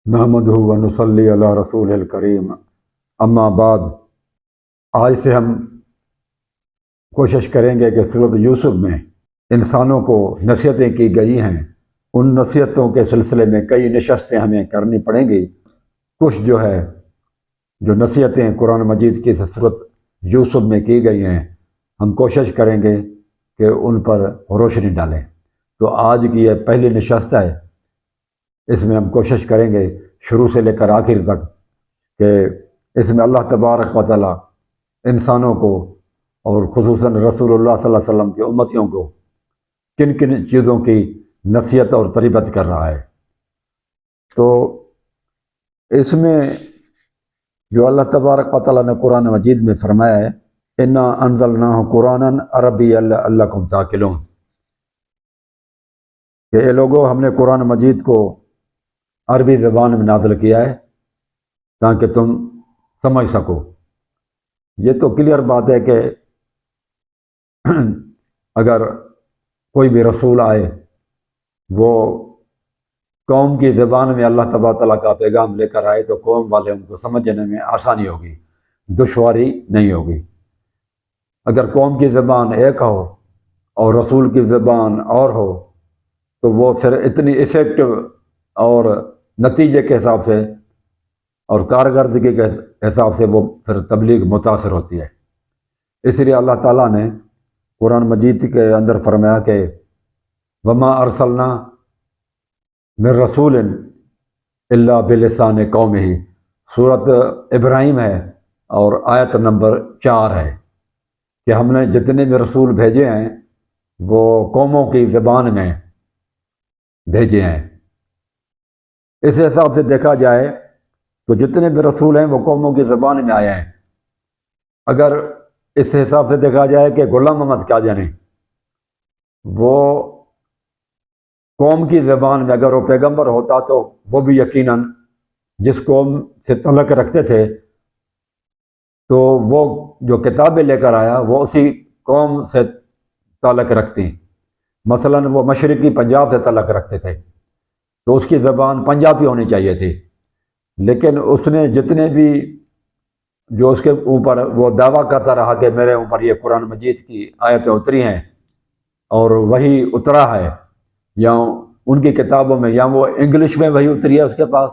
نحمدہ و نصلی علی رسول الکریم اما بعد۔ آج سے ہم کوشش کریں گے کہ سورۃ یوسف میں انسانوں کو نصیحتیں کی گئی ہیں، ان نصیحتوں کے سلسلے میں کئی نشستیں ہمیں کرنی پڑیں گی۔ کچھ جو نصیحتیں قرآن مجید کی سورۃ یوسف میں کی گئی ہیں، ہم کوشش کریں گے کہ ان پر روشنی ڈالیں۔ تو آج کی یہ پہلی نشست ہے، اس میں ہم کوشش کریں گے شروع سے لے کر آخر تک کہ اس میں اللہ تبارک و تعالی انسانوں کو اور خصوصاً رسول اللہ صلی اللہ علیہ وسلم کے امتیوں کو کن کن چیزوں کی نصیحت اور تربیت کر رہا ہے۔ تو اس میں جو اللہ تبارک و تعالی نے قرآن مجید میں فرمایا ہے، انا انزلناہ قرآنا عربیا لعلکم تعقلون، کہ اے لوگو ہم نے قرآن مجید کو عربی زبان میں نازل کیا ہے تاکہ تم سمجھ سکو۔ یہ تو کلیئر بات ہے کہ اگر کوئی بھی رسول آئے وہ قوم کی زبان میں اللہ تبارک تعالیٰ کا پیغام لے کر آئے تو قوم والے ان کو سمجھنے میں آسانی ہوگی، دشواری نہیں ہوگی۔ اگر قوم کی زبان ایک ہو اور رسول کی زبان اور ہو تو وہ پھر اتنی ایفیکٹو اور نتیجے کے حساب سے اور کارکردگی کے حساب سے وہ پھر تبلیغ متاثر ہوتی ہے۔ اس لیے اللہ تعالیٰ نے قرآن مجید کے اندر فرمایا کہ وما ارسلنا من رسول الا بلسان قومہ، سورۃ ابراہیم ہے اور آیت نمبر 4 ہے کہ ہم نے جتنے بھی رسول بھیجے ہیں وہ قوموں کی زبان میں بھیجے ہیں۔ اس حساب سے دیکھا جائے تو جتنے بھی رسول ہیں وہ قوموں کی زبان میں آئے ہیں۔ اگر اس حساب سے دیکھا جائے کہ غلام محمد قادیانی وہ قوم کی زبان میں اگر وہ پیغمبر ہوتا تو وہ بھی یقیناً جس قوم سے تعلق رکھتے تھے تو وہ جو کتابیں لے کر آیا وہ اسی قوم سے تعلق رکھتی۔ مثلاً وہ مشرقی پنجاب سے تعلق رکھتے تھے تو اس کی زبان پنجابی ہونی چاہیے تھی، لیکن اس نے جتنے بھی جو اس کے اوپر وہ دعویٰ کرتا رہا کہ میرے اوپر یہ قرآن مجید کی آیتیں اتری ہیں اور وہی اترا ہے، یا ان کی کتابوں میں یا وہ انگلش میں وہی اتری ہے اس کے پاس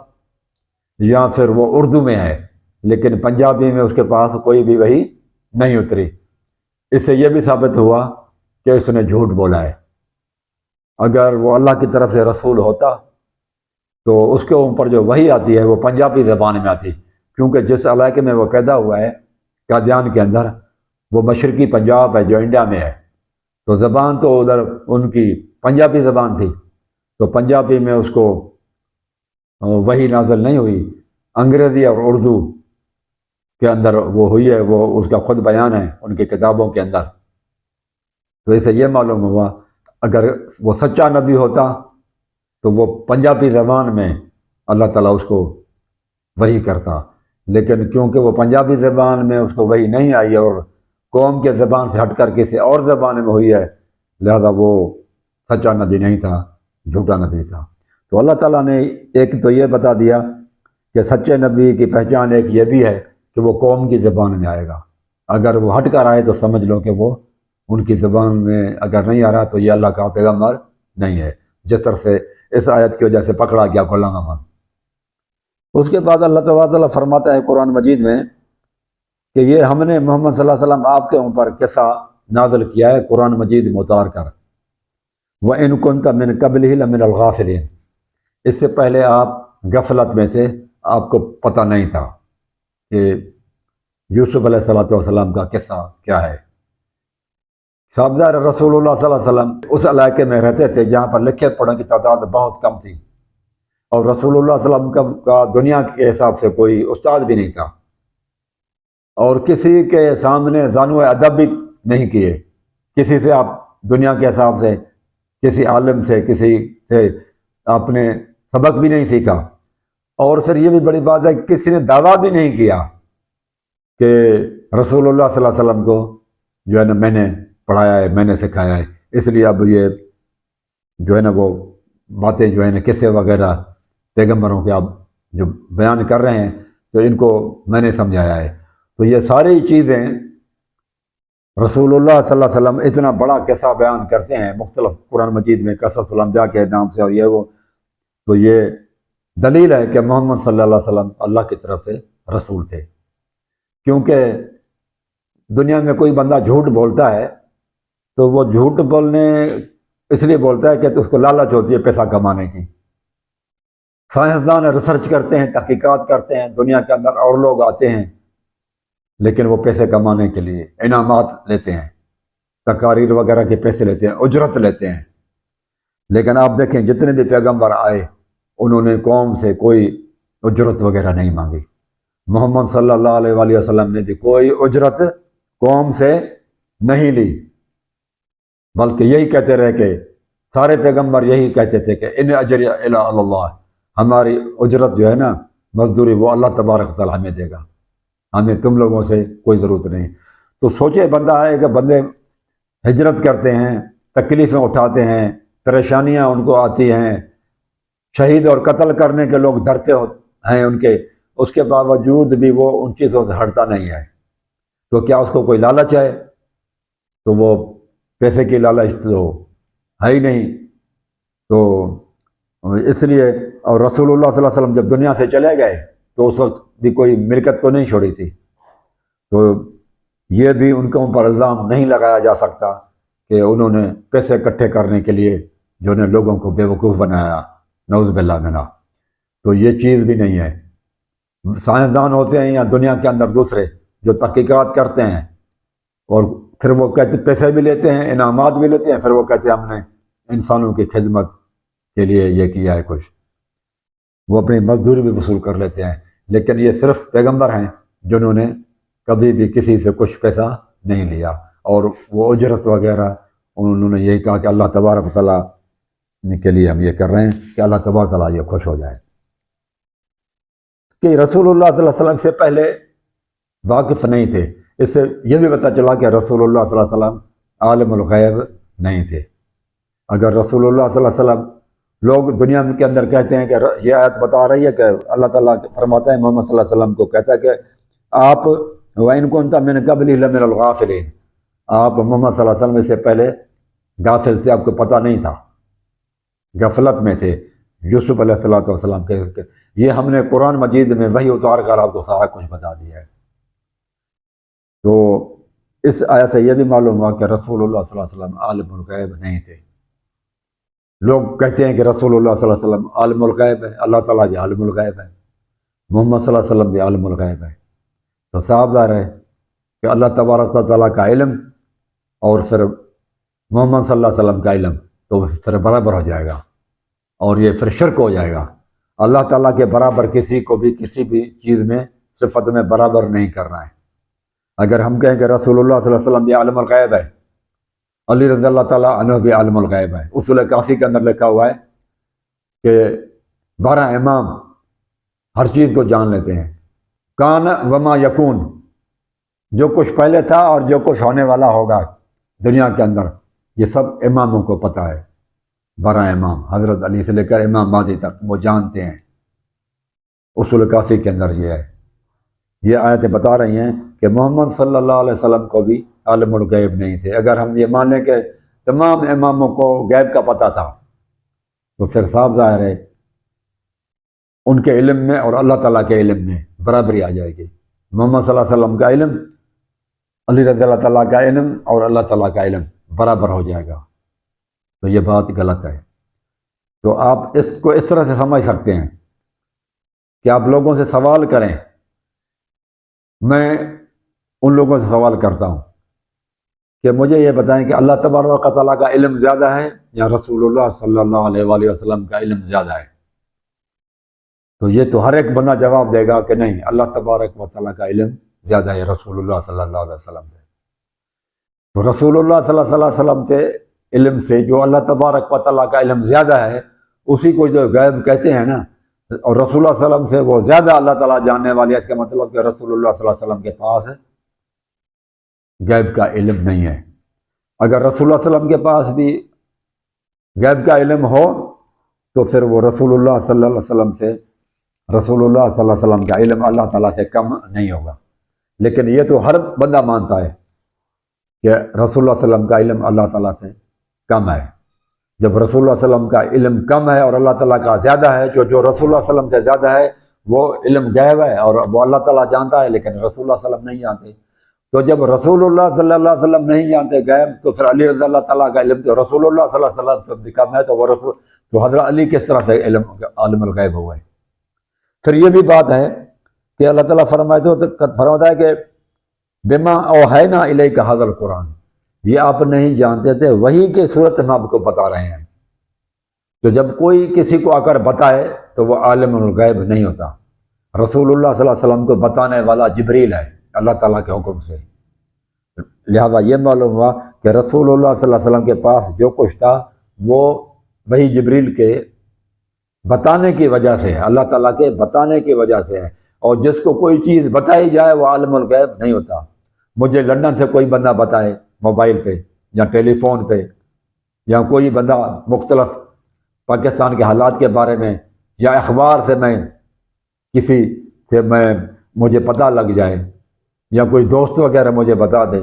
یا پھر وہ اردو میں ہے، لیکن پنجابی میں اس کے پاس کوئی بھی وہی نہیں اتری۔ اس سے یہ بھی ثابت ہوا کہ اس نے جھوٹ بولا ہے۔ اگر وہ اللہ کی طرف سے رسول ہوتا تو اس کے اوپر جو وحی آتی ہے وہ پنجابی زبان میں آتی، کیونکہ جس علاقے میں وہ پیدا ہوا ہے قادیان کے اندر وہ مشرقی پنجاب ہے جو انڈیا میں ہے، تو زبان تو ادھر ان کی پنجابی زبان تھی، تو پنجابی میں اس کو وحی نازل نہیں ہوئی۔ انگریزی اور اردو کے اندر وہ ہوئی ہے، وہ اس کا خود بیان ہے ان کی کتابوں کے اندر۔ تو اسے یہ معلوم ہوا اگر وہ سچا نبی ہوتا تو وہ پنجابی زبان میں اللہ تعالیٰ اس کو وحی کرتا، لیکن کیونکہ وہ پنجابی زبان میں اس کو وحی نہیں آئی اور قوم کے زبان سے ہٹ کر کسی اور زبان میں ہوئی ہے، لہذا وہ سچا نبی نہیں تھا، جھوٹا نبی تھا۔ تو اللہ تعالیٰ نے ایک تو یہ بتا دیا کہ سچے نبی کی پہچان ایک یہ بھی ہے کہ وہ قوم کی زبان میں آئے گا، اگر وہ ہٹ کر آئے تو سمجھ لو کہ وہ ان کی زبان میں اگر نہیں آ رہا تو یہ اللہ کا پیغمبر نہیں ہے، جس طرح سے اس آیت کی وجہ سے پکڑا گیا غلام احمد۔ اس کے بعد اللہ تعالیٰ فرماتا ہے قرآن مجید میں کہ یہ ہم نے محمد صلی اللہ علیہ وسلم آپ کے اوپر قصہ نازل کیا ہے قرآن مجید میں اتار کر، وَإِن كُنتَ مِن قَبْلِهِ لَمِنَ الْغَافِلِينَ، اس سے پہلے آپ غفلت میں سے، آپ کو پتہ نہیں تھا کہ یوسف علیہ السلام کا قصہ کیا ہے۔ صاحبزاد رسول اللہ صلی اللہ علیہ وسلم اس علاقے میں رہتے تھے جہاں پر لکھے پڑھنے کی تعداد بہت کم تھی، اور رسول اللہ صلی اللہ علیہ وسلم کا دنیا کے حساب سے کوئی استاد بھی نہیں تھا، اور کسی کے سامنے زانو ادب بھی نہیں کیے، کسی سے آپ دنیا کے حساب سے کسی عالم سے کسی سے آپ نے سبق بھی نہیں سیکھا، اور پھر یہ بھی بڑی بات ہے کسی نے دعویٰ بھی نہیں کیا کہ رسول اللہ صلی اللہ علیہ وسلم کو جو ہے نا میں نے پڑھایا ہے، میں نے سکھایا ہے۔ اس لیے اب یہ جو ہے نا وہ باتیں جو ہے نا قصے وغیرہ پیغمبروں کے اب جو بیان کر رہے ہیں تو ان کو میں نے سمجھایا ہے۔ تو یہ ساری چیزیں رسول اللہ صلی اللہ علیہ وسلم اتنا بڑا قصہ بیان کرتے ہیں مختلف قرآن مجید میں قصص الانبیاء کے نام سے اور یہ وہ، تو یہ دلیل ہے کہ محمد صلی اللہ علیہ وسلم اللہ کی طرف سے رسول تھے۔ کیونکہ دنیا میں کوئی بندہ جھوٹ بولتا ہے تو وہ جھوٹ بولنے اس لیے بولتا ہے کہ اس کو لالچ ہوتی ہے پیسہ کمانے کی۔ سائنسدان ریسرچ کرتے ہیں، تحقیقات کرتے ہیں، دنیا کے اندر اور لوگ آتے ہیں، لیکن وہ پیسے کمانے کے لیے انعامات لیتے ہیں، تقاریر وغیرہ کے پیسے لیتے ہیں، اجرت لیتے ہیں۔ لیکن آپ دیکھیں جتنے بھی پیغمبر آئے انہوں نے قوم سے کوئی اجرت وغیرہ نہیں مانگی۔ محمد صلی اللہ علیہ وآلہ وسلم نے بھی کوئی اجرت قوم سے نہیں لی، بلکہ یہی کہتے رہے کہ سارے پیغمبر یہی کہتے تھے کہ ان اجری الا اللہ، ہماری اجرت جو ہے نا، مزدوری، وہ اللہ تبارک تعالیٰ ہمیں دے گا، ہمیں تم لوگوں سے کوئی ضرورت نہیں۔ تو سوچے بندہ ہے کہ بندے ہجرت کرتے ہیں، تکلیفیں اٹھاتے ہیں، پریشانیاں ان کو آتی ہیں، شہید اور قتل کرنے کے لوگ در پہ ہیں ان کے، اس کے باوجود بھی وہ ان چیزوں سے ہٹتا نہیں ہے۔ تو کیا اس کو کوئی لالچ ہے؟ تو وہ پیسے کی لالچ تو ہے ہی نہیں۔ تو اس لیے، اور رسول اللہ صلی اللہ علیہ وسلم جب دنیا سے چلے گئے تو اس وقت بھی کوئی ملکت تو نہیں چھوڑی تھی، تو یہ بھی ان کے اوپر الزام نہیں لگایا جا سکتا کہ انہوں نے پیسے اکٹھے کرنے کے لیے جو نے لوگوں کو بیوقوف بنایا، نعوذ باللہ منہ۔ تو یہ چیز بھی نہیں ہے۔ سائنسدان ہوتے ہیں یا دنیا کے اندر دوسرے جو تحقیقات کرتے ہیں اور پھر وہ کہتے پیسے بھی لیتے ہیں، انعامات بھی لیتے ہیں، پھر وہ کہتے ہیں ہم نے انسانوں کی خدمت کے لیے یہ کیا ہے کچھ، وہ اپنی مزدوری بھی وصول کر لیتے ہیں۔ لیکن یہ صرف پیغمبر ہیں جنہوں نے کبھی بھی کسی سے کچھ پیسہ نہیں لیا، اور وہ اجرت وغیرہ انہوں نے یہی کہا کہ اللہ تبارک و تعالیٰ کے لیے ہم یہ کر رہے ہیں کہ اللہ تبارک و تعالیٰ یہ خوش ہو جائے۔ کہ رسول اللہ صلی اللہ علیہ وسلم سے پہلے واقف نہیں تھے، اس سے یہ بھی پتہ چلا کہ رسول اللہ صلی اللہ علیہ وسلم عالم الغیب نہیں تھے۔ اگر رسول اللہ صلی اللہ علیہ وسلم، لوگ دنیا کے اندر کہتے ہیں کہ یہ آیت بتا رہی ہے کہ اللہ تعالیٰ فرماتا ہے محمد صلی اللہ علیہ وسلم کو، کہتا ہے کہ آپ وَإِن كُنْتَ مِن قَبْلِهِ لَمِنَ الْغَافِلِينَ، آپ محمد صلی اللہ علیہ وسلم سے پہلے غافل تھے، آپ کو پتہ نہیں تھا، غفلت میں تھے۔ یوسف علیہ السلام کے یہ ہم نے قرآن مجید میں وحی اتار کر آپ کو سارا کچھ بتا دیا ہے۔ تو اس آیت سے یہ بھی معلوم ہوا کہ رسول اللہ صلی اللہ علیہ وسلم عالم الغیب نہیں تھے۔ لوگ کہتے ہیں کہ رسول اللہ صلی اللہ علیہ وسلم عالم الغیب ہے، اللہ تعالیٰ بھی عالم الغیب ہے، محمد صلی اللہ علیہ وسلم بھی عالم الغیب ہے۔ تو صاف ظاہر ہے کہ اللہ تبارک و تعالیٰ کا علم اور پھر محمد صلی اللہ علیہ وسلم کا علم تو پھر برابر ہو جائے گا، اور یہ پھر شرک ہو جائے گا۔ اللہ تعالیٰ کے برابر کسی کو بھی کسی بھی چیز میں صفت میں برابر نہیں کرنا ہے۔ اگر ہم کہیں کہ رسول اللہ صلی اللہ علیہ وسلم بھی عالم الغیب ہے، علی رضی اللہ تعالیٰ عنہ بھی عالم الغیب ہے، اصول کافی کے اندر لکھا ہوا ہے کہ 12 امام ہر چیز کو جان لیتے ہیں، کان وما یکون، جو کچھ پہلے تھا اور جو کچھ ہونے والا ہوگا دنیا کے اندر، یہ سب اماموں کو پتہ ہے۔ 12 امام حضرت علی سے لے کر امام مہدی تک وہ جانتے ہیں۔ اصول کافی کے اندر یہ ہے۔ یہ آیتیں بتا رہی ہیں کہ محمد صلی اللہ علیہ وسلم کو بھی عالم الغیب نہیں تھے۔ اگر ہم یہ مان لیں کہ تمام اماموں کو غیب کا پتہ تھا تو پھر صاف ظاہر ہے ان کے علم میں اور اللہ تعالیٰ کے علم میں برابری آ جائے گی۔ محمد صلی اللہ علیہ وسلم کا علم، علی رضی اللہ تعالیٰ کا علم اور اللہ تعالیٰ کا علم برابر ہو جائے گا، تو یہ بات غلط ہے۔ تو آپ اس کو اس طرح سے سمجھ سکتے ہیں کہ آپ لوگوں سے سوال کریں، میں ان لوگوں سے سوال کرتا ہوں کہ مجھے یہ بتائیں کہ اللہ تبارک و تعالیٰ کا علم زیادہ ہے یا رسول اللہ صلی اللہ علیہ وآلہ وسلم کا علم زیادہ ہے؟ تو یہ تو ہر ایک بندہ جواب دے گا کہ نہیں، اللہ تبارک و تعالیٰ کا علم زیادہ ہے رسول اللہ صلی اللہ علیہ وسلم سے۔ تو رسول اللہ صلی اللہ علیہ وسلم سے علم سے جو اللہ تبارک و تعالیٰ کا علم زیادہ ہے، اسی کو جو غیب کہتے ہیں نا، اور رسول اللہ صلی اللہ علیہ وسلم سے وہ زیادہ اللہ تعالیٰ جاننے والے، اس کا مطلب کہ رسول اللہ صلی اللہ علیہ وسلم کے پاس غیب کا علم نہیں ہے۔ اگر رسول اللہ صلی اللہ علیہ وسلم کے پاس بھی غیب کا علم ہو تو پھر وہ رسول اللہ صلی اللہ علیہ وسلم سے رسول اللہ صلی اللہ علیہ وسلم کا علم اللہ تعالیٰ سے کم نہیں ہوگا، لیکن یہ تو ہر بندہ مانتا ہے کہ رسول اللہ صلی اللہ علیہ وسلم کا علم اللہ تعالیٰ سے کم ہے۔ جب رسول اللہ صلی اللہ علیہ وسلم کا علم کم ہے اور اللہ تعالیٰ کا زیادہ ہے، جو رسول اللہ صلی اللہ علیہ وسلم سے زیادہ ہے وہ علم غیب ہے اور وہ اللہ تعالیٰ جانتا ہے، لیکن رسول اللہ صلی اللہ علیہ وسلم نہیں جانتے۔ تو جب رسول اللہ صلی اللہ علیہ وسلم نہیں جانتے غیب، تو پھر علی رضی اللہ تعالیٰ کا علم تو رسول اللہ صلی اللہ علیہ وسلم سے کم ہے، تو حضرت علی کس طرح سے عالم الغیب ہوئے؟ پھر یہ بھی بات ہے کہ اللہ تعالیٰ فرماتا ہے کہ بما اوحینا الیک ھذا القرآن، یہ آپ نہیں جانتے تھے، وہی کے صورت ہم آپ کو بتا رہے ہیں۔ تو جب کوئی کسی کو آ کر بتائے تو وہ عالم الغیب نہیں ہوتا۔ رسول اللہ صلی اللہ علیہ وسلم کو بتانے والا جبریل ہے اللہ تعالیٰ کے حکم سے، لہذا یہ معلوم ہوا کہ رسول اللہ صلی اللہ علیہ وسلم کے پاس جو کچھ تھا وہ وہی جبریل کے بتانے کی وجہ سے، اللہ تعالیٰ کے بتانے کی وجہ سے ہے۔ اور جس کو کوئی چیز بتائی جائے وہ عالم الغیب نہیں ہوتا۔ مجھے لندن سے کوئی بندہ بتائے موبائل پہ یا ٹیلی فون پہ، یا کوئی بندہ مختلف پاکستان کے حالات کے بارے میں یا اخبار سے کسی سے مجھے پتہ لگ جائے، یا کوئی دوست وغیرہ مجھے بتا دے،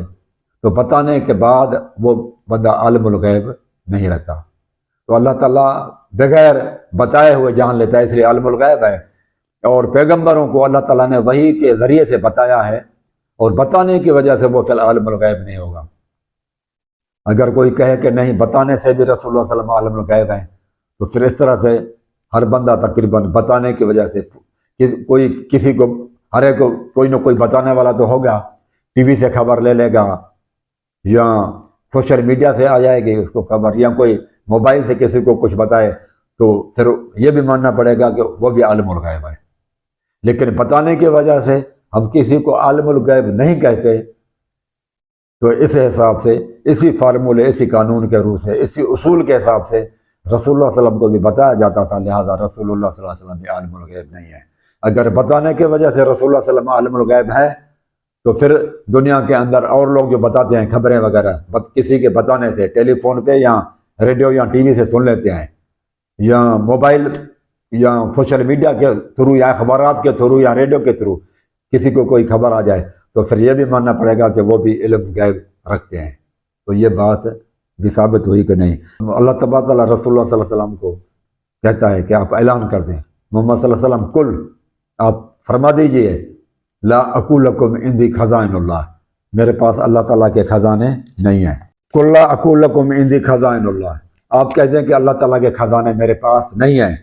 تو بتانے کے بعد وہ بندہ عالم الغیب نہیں رہتا۔ تو اللہ تعالیٰ بغیر بتائے ہوئے جان لیتا ہے، اس لیے عالم الغیب ہے۔ اور پیغمبروں کو اللہ تعالیٰ نے وحی کے ذریعے سے بتایا ہے، اور بتانے کی وجہ سے وہ پھر عالم الغیب نہیں ہوگا۔ اگر کوئی کہے کہ نہیں بتانے سے بھی رسول اللہ صلی اللہ علیہ وسلم عالم الغیب ہیں، تو پھر اس طرح سے ہر بندہ تقریباً بتانے کی وجہ سے کوئی کسی کو، ہر ایک کو کوئی نہ کوئی بتانے والا تو ہوگا، ٹی وی سے خبر لے لے گا، یا سوشل میڈیا سے آ جائے گی اس کو خبر، یا کوئی موبائل سے کسی کو کچھ بتائے، تو پھر یہ بھی ماننا پڑے گا کہ وہ بھی عالم الغیب ہے۔ لیکن بتانے کی وجہ سے ہم کسی کو عالم الغیب نہیں کہتے، تو اس حساب سے، اسی فارمولے، اسی قانون کے روح سے، اسی اصول کے حساب سے رسول اللہ صلی اللہ علیہ وسلم کو بھی بتایا جاتا تھا، لہذا رسول اللہ صلی اللہ علیہ وسلم بھی عالم الغیب نہیں ہے۔ اگر بتانے کی وجہ سے رسول اللہ صلی اللہ علیہ وسلم عالم الغیب ہے، تو پھر دنیا کے اندر اور لوگ جو بتاتے ہیں خبریں وغیرہ، کسی کے بتانے سے ٹیلی فون پہ یا ریڈیو یا ٹی وی سے سن لیتے ہیں، یا موبائل یا سوشل میڈیا کے تھرو یا اخبارات کے تھرو یا ریڈیو کے تھرو کسی کو کوئی خبر آ جائے، تو پھر یہ بھی ماننا پڑے گا کہ وہ بھی علم غیب رکھتے ہیں۔ تو یہ بات بھی ثابت ہوئی کہ نہیں۔ اللہ تبارک تعالیٰ رسول اللہ صلی اللہ علیہ وسلم کو کہتا ہے کہ آپ اعلان کر دیں، محمد صلی اللہ علیہ وسلم کل، آپ فرما دیجئے، لا اقول لکم عندی خزائن اللہ، میرے پاس اللہ تعالیٰ کے خزانے نہیں ہیں۔ قل لا اقول لکم عندی خزائن اللہ، آپ کہہ دیں کہ اللہ تعالیٰ کے خزانے میرے پاس نہیں ہیں۔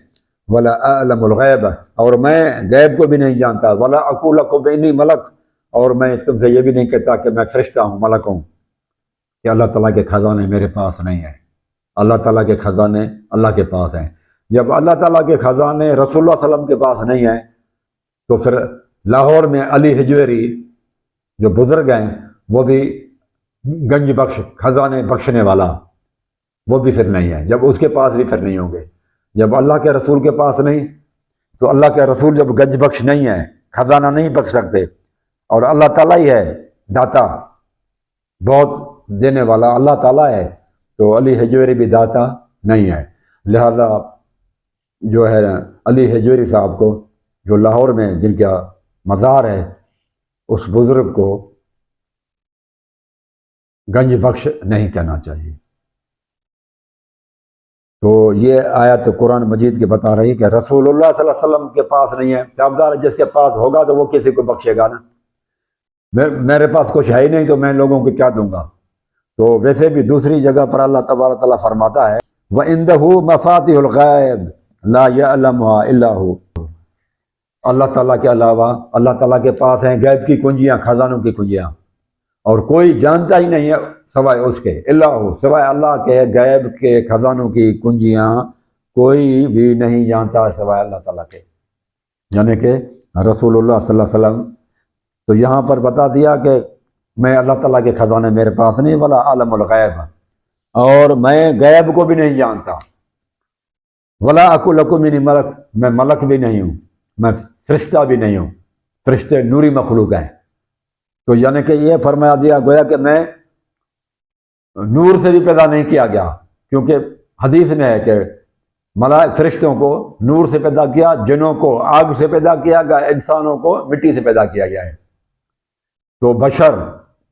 ولا اعلم الغیب، اور میں غیب کو بھی نہیں جانتا۔ ولا اقول لکم انی ملک، اور میں تم سے یہ بھی نہیں کہتا کہ میں فرشتہ ہوں، ملک ہوں، کہ اللہ تعالیٰ کے خزانے میرے پاس نہیں ہیں۔ اللہ تعالیٰ کے خزانے اللہ کے پاس ہیں۔ جب اللہ تعالیٰ کے خزانے رسول اللہ صلی اللہ علیہ وسلم کے پاس نہیں ہیں، تو پھر لاہور میں علی حجویری جو بزرگ ہیں، وہ بھی گنج بخش، خزانے بخشنے والا، وہ بھی پھر نہیں ہے۔ جب اس کے پاس بھی پھر نہیں ہوں گے، جب اللہ کے رسول کے پاس نہیں، تو اللہ کے رسول جب گنج بخش نہیں ہے، خزانہ نہیں بخش سکتے، اور اللہ تعالیٰ ہی ہے داتا، بہت دینے والا اللہ تعالیٰ ہے، تو علی حجویری بھی داتا نہیں ہے۔ لہذا جو ہے علی حجویری صاحب کو، جو لاہور میں جن کا مزار ہے، اس بزرگ کو گنج بخش نہیں کہنا چاہیے۔ تو یہ آیت قرآن مجید کی بتا رہی ہے کہ رسول اللہ صلی اللہ علیہ وسلم کے پاس نہیں ہے، ظاہر جس کے پاس ہوگا تو وہ کسی کو بخشے گا نا۔ میرے پاس کچھ ہے ہی نہیں تو میں لوگوں کو کیا دوں گا؟ تو ویسے بھی دوسری جگہ پر اللہ تبارک تعالیٰ فرماتا ہے وَعِندَهُ مَفَاتِحُ الْغَیْبِ لَا يَعْلَمُهَا إِلَّا هُوَ، اللہ تعالیٰ کے علاوہ اللہ تعالیٰ کے پاس ہیں غیب کی کنجیاں، خزانوں کی کنجیاں، اور کوئی جانتا ہی نہیں ہے سوائے اس کے، الا ہو، سوائے اللہ کے غیب کے خزانوں کی کنجیاں کوئی بھی نہیں جانتا سوائے اللہ تعالیٰ کے، یعنی کہ رسول اللہ صلی اللہ علیہ وسلم۔ تو یہاں پر بتا دیا کہ میں اللہ تعالیٰ کے خزانے میرے پاس نہیں، ولا عالم الغیب، اور میں غیب کو بھی نہیں جانتا۔ ولا اقول لکم انی ملک، میں ملک بھی نہیں ہوں، میں فرشتہ بھی نہیں ہوں، فرشتے نوری مخلوق ہیں۔ تو یعنی کہ یہ فرمایا دیا گویا کہ میں نور سے بھی پیدا نہیں کیا گیا، کیونکہ حدیث میں ہے کہ ملائک فرشتوں کو نور سے پیدا کیا، جنوں کو آگ سے پیدا کیا گیا، انسانوں کو مٹی سے پیدا کیا گیا ہے۔ تو بشر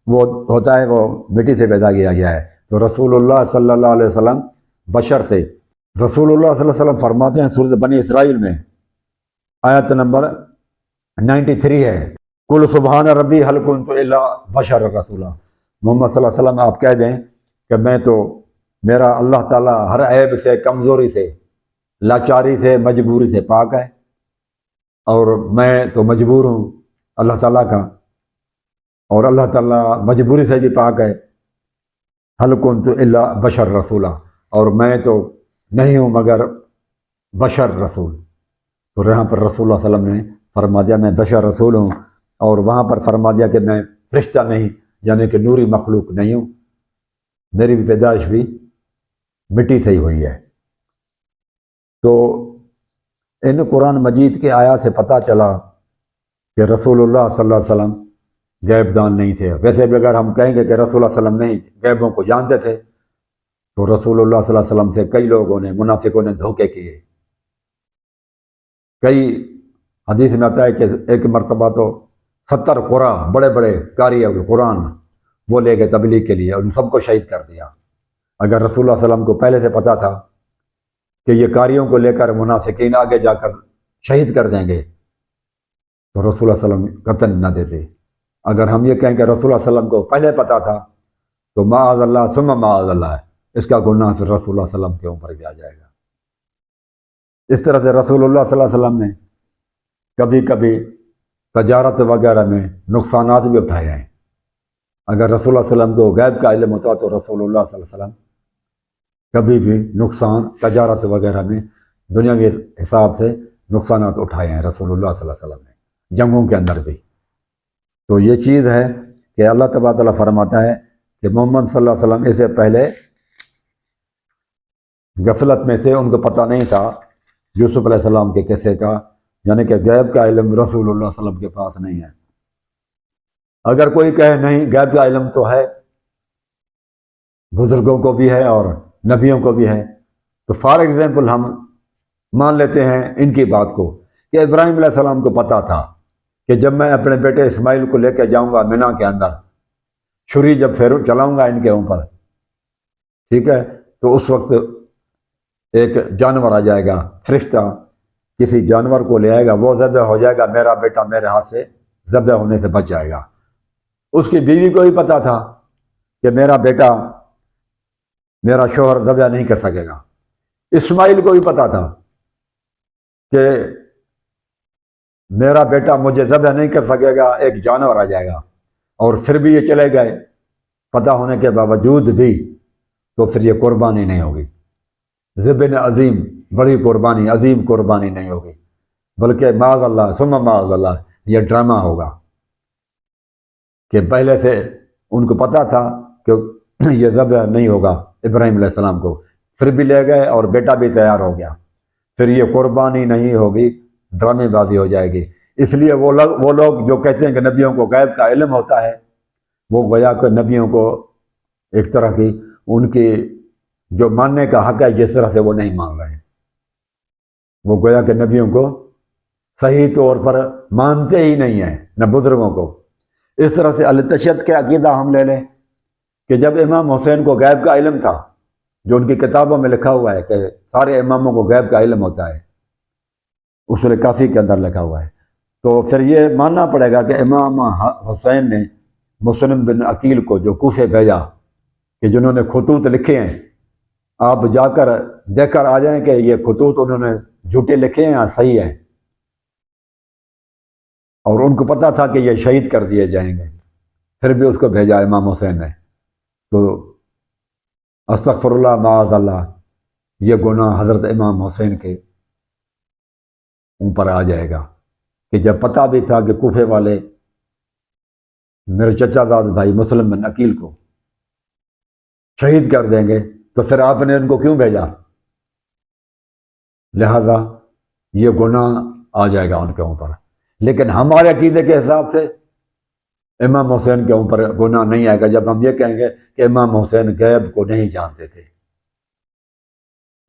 وہ ہوتا ہے، وہ مٹی سے پیدا کیا گیا ہے۔ تو رسول اللہ صلی اللہ علیہ وسلم بشر سے، رسول اللہ صلی اللہ علیہ وسلم فرماتے ہیں سورۃ بنی اسرائیل میں آیت نمبر 93 ہے، کل سبحان ربی هل کنت الا بشر رسولا۔ محمد صلی اللہ علیہ وسلم آپ کہہ دیں کہ میں تو، میرا اللہ تعالیٰ ہر عیب سے، کمزوری سے، لاچاری سے، مجبوری سے پاک ہے، اور میں تو مجبور ہوں اللہ تعالیٰ کا، اور اللہ تعالیٰ مجبوری سے بھی پاک ہے۔ هل کنت الا بشر رسولا، اور میں تو نہیں ہوں مگر بشر رسول۔ تو یہاں پر رسول اللہ صلی اللہ علیہ وسلم نے فرما دیا میں بشر رسول ہوں، اور وہاں پر فرما دیا کہ میں فرشتہ نہیں، یعنی کہ نوری مخلوق نہیں ہوں، میری بھی پیدائش بھی مٹی سے ہی ہوئی ہے۔ تو ان قرآن مجید کے آیات سے پتہ چلا کہ رسول اللہ صلی اللہ علیہ وسلم غیب دان نہیں تھے۔ ویسے بھی اگر ہم کہیں گے کہ رسول اللہ صلی اللہ علیہ وسلم نہیں غیبوں کو جانتے تھے، تو رسول اللہ صلی اللہ علیہ وسلم سے کئی لوگوں نے، منافقوں نے دھوکے کیے۔ کئی حدیث میں آتا ہے کہ ایک مرتبہ تو 70 قرآ، بڑے بڑے قاری قرآن وہ لے گئے تبلیغ کے لیے، اور ان سب کو شہید کر دیا۔ اگر رسول اللہ صلی اللہ علیہ وسلم کو پہلے سے پتہ تھا کہ یہ قاریوں کو لے کر منافقین آگے جا کر شہید کر دیں گے، تو رسول اللہ صلی اللہ علیہ وسلم قتل نہ دیتے۔ اگر ہم یہ کہیں کہ رسول اللہ صلی اللہ علیہ وسلم کو پہلے پتہ تھا، تو معاذ اللہ ثم معاذ اللہ ہے، اس کا گناہ پھر رسول اللہ صلی اللہ علیہ وسلم کے اوپر بھی آ جائے گا۔ اس طرح سے رسول اللہ صلی اللہ علیہ وسلم نے کبھی کبھی تجارت وغیرہ میں نقصانات بھی اٹھائے ہیں۔ اگر رسول اللہ صلی اللہ علیہ وسلم کو غیب کا علم ہوتا تو رسول اللہ صلی اللہ علیہ وسلم کبھی بھی نقصان تجارت وغیرہ میں دنیاوی حساب سے نقصانات اٹھائے ہیں رسول اللہ صلی اللہ علیہ وسلم نے، جنگوں کے اندر بھی۔ تو یہ چیز ہے کہ اللہ تبارک و تعالیٰ فرماتا ہے کہ محمد صلی اللہ علیہ وسلم اس سے پہلے غفلت میں تھے، ان کو پتہ نہیں تھا یوسف علیہ السلام کے قصے کا، یعنی کہ غیب کا علم رسول اللہ صلی اللہ علیہ وسلم کے پاس نہیں ہے۔ اگر کوئی کہے نہیں غیب کا علم تو ہے، بزرگوں کو بھی ہے اور نبیوں کو بھی ہے، تو فار ایگزامپل ہم مان لیتے ہیں ان کی بات کو کہ ابراہیم علیہ السلام کو پتہ تھا کہ جب میں اپنے بیٹے اسماعیل کو لے کے جاؤں گا مینا کے اندر، چھری جب پھیروں چلاؤں گا ان کے اوپر، ٹھیک ہے، تو اس وقت ایک جانور آ جائے گا، فرشتہ کسی جانور کو لے آئے گا، وہ ذبح ہو جائے گا، میرا بیٹا میرے ہاتھ سے ذبح ہونے سے بچ جائے گا۔ اس کی بیوی کو بھی پتہ تھا کہ میرا بیٹا، میرا شوہر ذبح نہیں کر سکے گا۔ اسماعیل کو بھی پتہ تھا کہ میرا بیٹا مجھے ذبح نہیں کر سکے گا، ایک جانور آ جائے گا، اور پھر بھی یہ چلے گئے پتہ ہونے کے باوجود بھی، تو پھر یہ قربانی نہیں ہوگی، ذبح عظیم، بڑی قربانی، عظیم قربانی نہیں ہوگی، بلکہ معاذ اللہ ثم معاذ اللہ، یہ ڈرامہ ہوگا کہ پہلے سے ان کو پتہ تھا کہ یہ ذبح نہیں ہوگا ابراہیم علیہ السلام کو، پھر بھی لے گئے اور بیٹا بھی تیار ہو گیا، پھر یہ قربانی نہیں ہوگی، ڈرامے بازی ہو جائے گی۔ اس لیے وہ لوگ جو کہتے ہیں کہ نبیوں کو غیب کا علم ہوتا ہے، وہ گویا کہ نبیوں کو ایک طرح کی ان کی جو ماننے کا حق ہے جس طرح سے وہ نہیں مان رہے، وہ گویا کہ نبیوں کو صحیح طور پر مانتے ہی نہیں ہیں، نہ بزرگوں کو۔ اس طرح سے التشیت کے عقیدہ ہم لے لیں کہ جب امام حسین کو غیب کا علم تھا، جو ان کی کتابوں میں لکھا ہوا ہے کہ سارے اماموں کو غیب کا علم ہوتا ہے، اصول کافی کے اندر لکھا ہوا ہے، تو پھر یہ ماننا پڑے گا کہ امام حسین نے مسلم بن عقیل کو جو کوفے بھیجا، کہ جنہوں نے خطوط لکھے ہیں، آپ جا کر دیکھ کر آ جائیں کہ یہ خطوط انہوں نے جھوٹے لکھے ہیں یا صحیح ہیں، اور ان کو پتہ تھا کہ یہ شہید کر دیے جائیں گے، پھر بھی اس کو بھیجا امام حسین نے۔ تو استغفر اللہ معاذ اللہ، یہ گناہ حضرت امام حسین کے اوپر آ جائے گا کہ جب پتہ بھی تھا کہ کوفے والے میرے چچا زاد بھائی مسلم بن عقیل کو شہید کر دیں گے، تو پھر آپ نے ان کو کیوں بھیجا؟ لہذا یہ گناہ آ جائے گا ان کے اوپر۔ لیکن ہمارے عقیدے کے حساب سے امام حسین کے اوپر گناہ نہیں آئے گا جب ہم یہ کہیں گے کہ امام حسین غیب کو نہیں جانتے تھے۔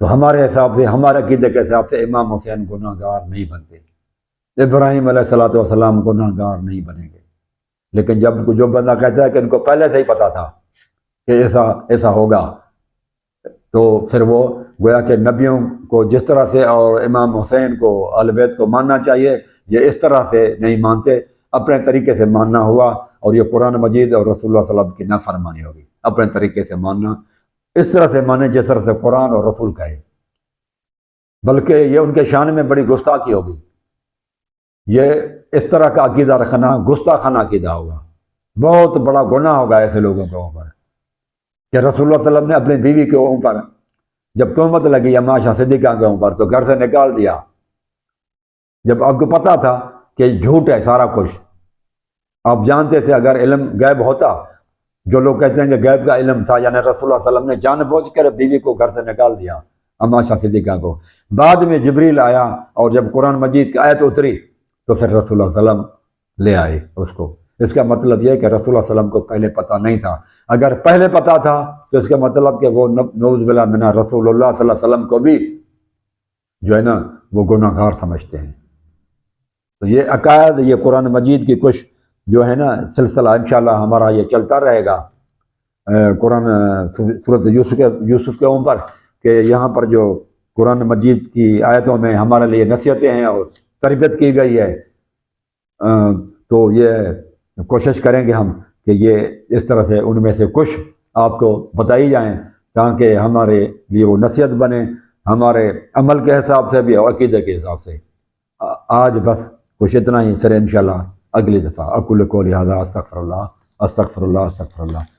تو ہمارے حساب سے، ہمارے عقیدے کے حساب سے امام حسین گناہ گار نہیں بنتے، ابراہیم علیہ الصلوۃ والسلام گناہ گار نہیں بنیں گے۔ لیکن جب جو بندہ کہتا ہے کہ ان کو پہلے سے ہی پتا تھا کہ ایسا ہوگا، تو پھر وہ گویا کہ نبیوں کو جس طرح سے اور امام حسین کو، اہل بیت کو ماننا چاہیے، یہ اس طرح سے نہیں مانتے، اپنے طریقے سے ماننا ہوا، اور یہ قرآن مجید اور رسول اللہ صلی اللہ علیہ وسلم کی نافرمانی ہوگی۔ اپنے طریقے سے ماننا، اس طرح سے مانے جس طرح سے قرآن اور رسول کہے، بلکہ یہ ان کے شان میں بڑی گستاخی ہوگی۔ یہ اس طرح کا عقیدہ رکھنا گستاخانہ عقیدہ ہوگا، بہت بڑا گناہ ہوگا ایسے لوگوں کے اوپر کہ رسول اللہ صلی اللہ علیہ وسلم نے اپنی بیوی کے اوپر جب تہمت لگی عائشہ صدیقہ کے اوپر تو گھر سے نکال دیا، جب آپ کو پتا تھا کہ جھوٹ ہے سارا کچھ۔ آپ جانتے تھے اگر علم غیب ہوتا، جو لوگ کہتے ہیں کہ غیب کا علم تھا، یعنی رسول اللہ صلی اللہ علیہ وسلم نے جان بوجھ کر بیوی کو گھر سے نکال دیا، عائشہ صدیقہ کو۔ بعد میں جبریل آیا اور جب قرآن مجید کی آیت اتری تو پھر رسول اللہ صلی اللہ علیہ وسلم لے آئے اس کو۔ اس کا مطلب یہ ہے کہ رسول اللہ صلی اللہ علیہ وسلم کو پہلے پتہ نہیں تھا۔ اگر پہلے پتہ تھا تو اس کا مطلب کہ وہ نعوذ باللہ منہ رسول اللہ صلی اللہ علیہ وسلم کو بھی جو ہے نا وہ گناہ گار سمجھتے ہیں۔ تو یہ عقائد، یہ قرآن مجید کی کچھ جو ہے نا سلسلہ انشاءاللہ ہمارا یہ چلتا رہے گا قرآن سورۃ یوسف کے اوپر، کہ یہاں پر جو قرآن مجید کی آیتوں میں ہمارے لیے نصیحتیں ہیں اور تربیت کی گئی ہے، تو یہ کوشش کریں گے ہم کہ یہ اس طرح سے ان میں سے کچھ آپ کو بتائی جائیں تاکہ ہمارے لیے وہ نصیحت بنے، ہمارے عمل کے حساب سے بھی اور عقیدے کے حساب سے۔ آج بس کچھ اتنا ہی، پھر انشاءاللہ اگلی دفعہ۔ اقول قولی ھذا استغفر اللہ استغفر اللہ استغفر اللہ۔